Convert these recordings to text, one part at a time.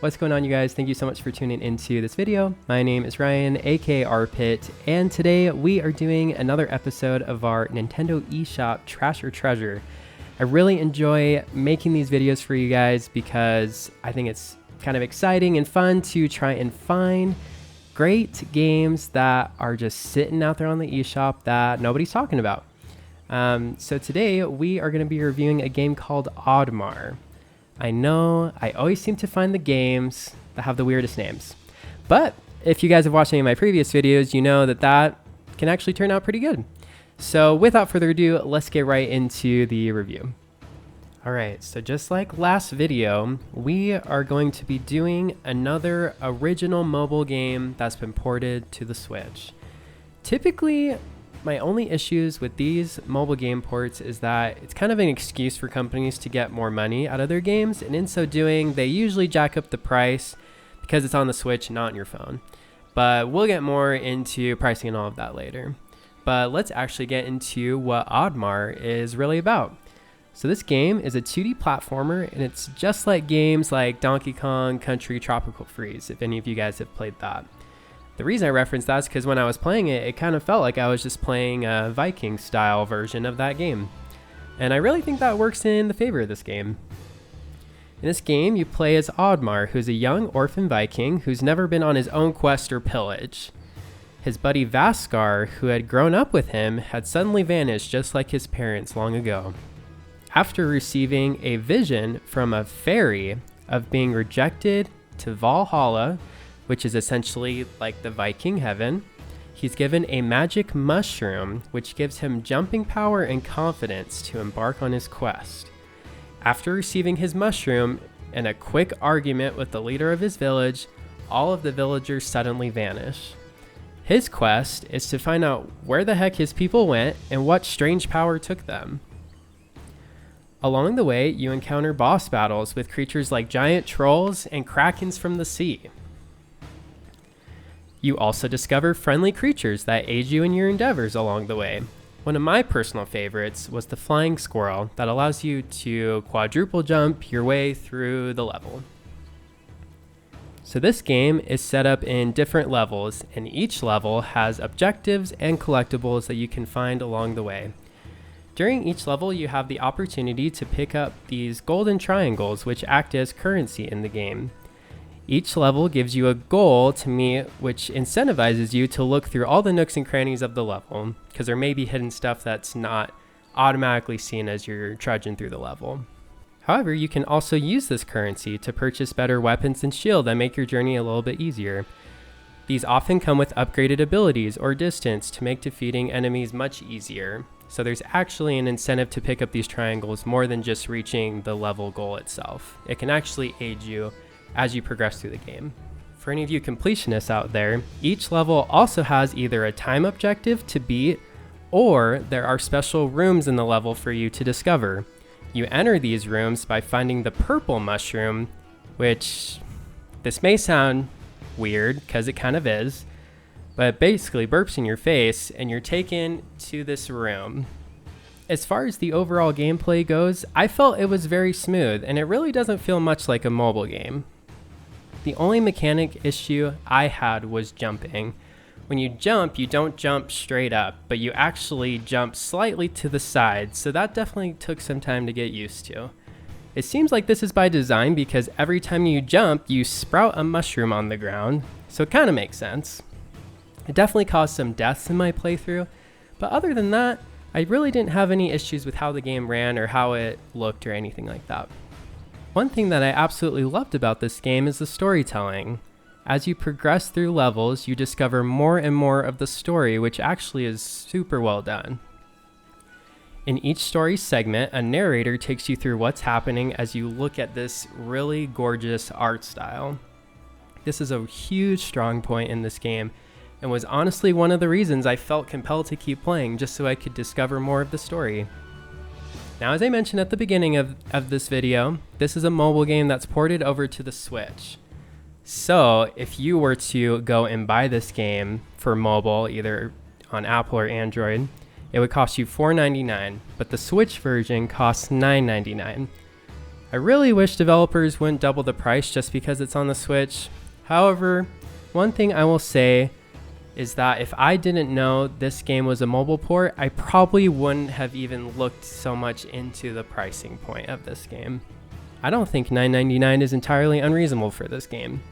What's going on, you guys? Thank you so much for tuning into this video. My name is Ryan, aka Arpit, and today we are doing another episode of our Nintendo Eshop Trash or Treasure. I really enjoy making these videos for you guys because I think it's kind of exciting and fun to try and find great games that are just sitting out there on the eShop that nobody's talking about. So today we are going to be reviewing a game called Oddmar. I know I always seem to find the games that have the weirdest names, but if you guys have watched any of my previous videos, you know that can actually turn out pretty good. So without further ado, let's get right into the review. All right, so just like last video, we are going to be doing another original mobile game that's been ported to the Switch. Typically, my only issues with these mobile game ports is that it's kind of an excuse for companies to get more money out of their games, and in so doing, they usually jack up the price because it's on the Switch, not on your phone. But we'll get more into pricing and all of that later. But let's actually get into what Oddmar is really about. So this game is a 2D platformer, and it's just like games like Donkey Kong Country Tropical Freeze, if any of you guys have played that. The reason I reference that is because when I was playing it, it kind of felt like I was just playing a Viking style version of that game. And I really think that works in the favor of this game. In this game, you play as Oddmar, who's a young orphan Viking who's never been on his own quest or pillage. His buddy Vaskar, who had grown up with him, had suddenly vanished just like his parents long ago. After receiving a vision from a fairy of being rejected to Valhalla, which is essentially like the Viking heaven, he's given a magic mushroom which gives him jumping power and confidence to embark on his quest. After receiving his mushroom and a quick argument with the leader of his village, all of the villagers suddenly vanish. His quest is to find out where the heck his people went and what strange power took them. Along the way, you encounter boss battles with creatures like giant trolls and krakens from the sea. You also discover friendly creatures that aid you in your endeavors along the way. One of my personal favorites was the flying squirrel that allows you to quadruple jump your way through the level. So this game is set up in different levels, and each level has objectives and collectibles that you can find along the way. During each level, you have the opportunity to pick up these golden triangles, which act as currency in the game. Each level gives you a goal to meet, which incentivizes you to look through all the nooks and crannies of the level, because there may be hidden stuff that's not automatically seen as you're trudging through the level. However, you can also use this currency to purchase better weapons and shield that make your journey a little bit easier. These often come with upgraded abilities or distance to make defeating enemies much easier. So there's actually an incentive to pick up these triangles more than just reaching the level goal itself. It can actually aid you as you progress through the game. For any of you completionists out there, each level also has either a time objective to beat, or there are special rooms in the level for you to discover. You enter these rooms by finding the purple mushroom, which this may sound weird because it kind of is, but it basically burps in your face and you're taken to this room. As far as the overall gameplay goes, I felt it was very smooth, and it really doesn't feel much like a mobile game. The only mechanic issue I had was jumping. When you jump, you don't jump straight up, but you actually jump slightly to the side, so that definitely took some time to get used to. It seems like this is by design because every time you jump, you sprout a mushroom on the ground, so it kind of makes sense. It definitely caused some deaths in my playthrough, but other than that, I really didn't have any issues with how the game ran or how it looked or anything like that. One thing that I absolutely loved about this game is the storytelling. As you progress through levels, you discover more and more of the story, which actually is super well done. In each story segment, a narrator takes you through what's happening as you look at this really gorgeous art style. This is a huge strong point in this game, and was honestly one of the reasons I felt compelled to keep playing, just so I could discover more of the story. Now, as I mentioned at the beginning of this video, this is a mobile game that's ported over to the Switch. So if you were to go and buy this game for mobile, either on Apple or Android, it would cost you $4.99, but the Switch version costs $9.99. I really wish developers wouldn't double the price just because it's on the Switch. However, one thing I will say is that if I didn't know this game was a mobile port, I probably wouldn't have even looked so much into the pricing point of this game. I don't think $9.99 is entirely unreasonable for this game.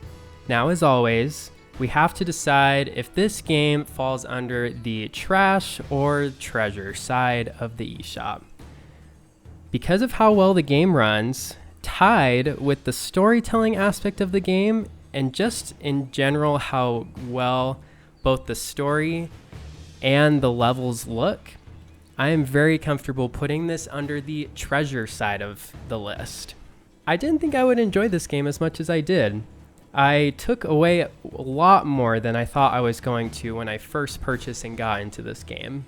Now, as always, we have to decide if this game falls under the trash or treasure side of the eShop. Because of how well the game runs, tied with the storytelling aspect of the game, and just in general how well both the story and the levels look, I am very comfortable putting this under the treasure side of the list. I didn't think I would enjoy this game as much as I did. I took away a lot more than I thought I was going to when I first purchased and got into this game.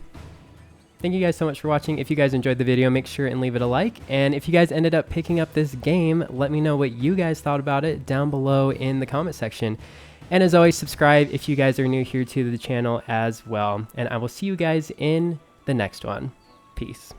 Thank you guys so much for watching. If you guys enjoyed the video, make sure and leave it a like. And if you guys ended up picking up this game, let me know what you guys thought about it down below in the comment section. And as always, subscribe if you guys are new here to the channel as well. And I will see you guys in the next one. Peace.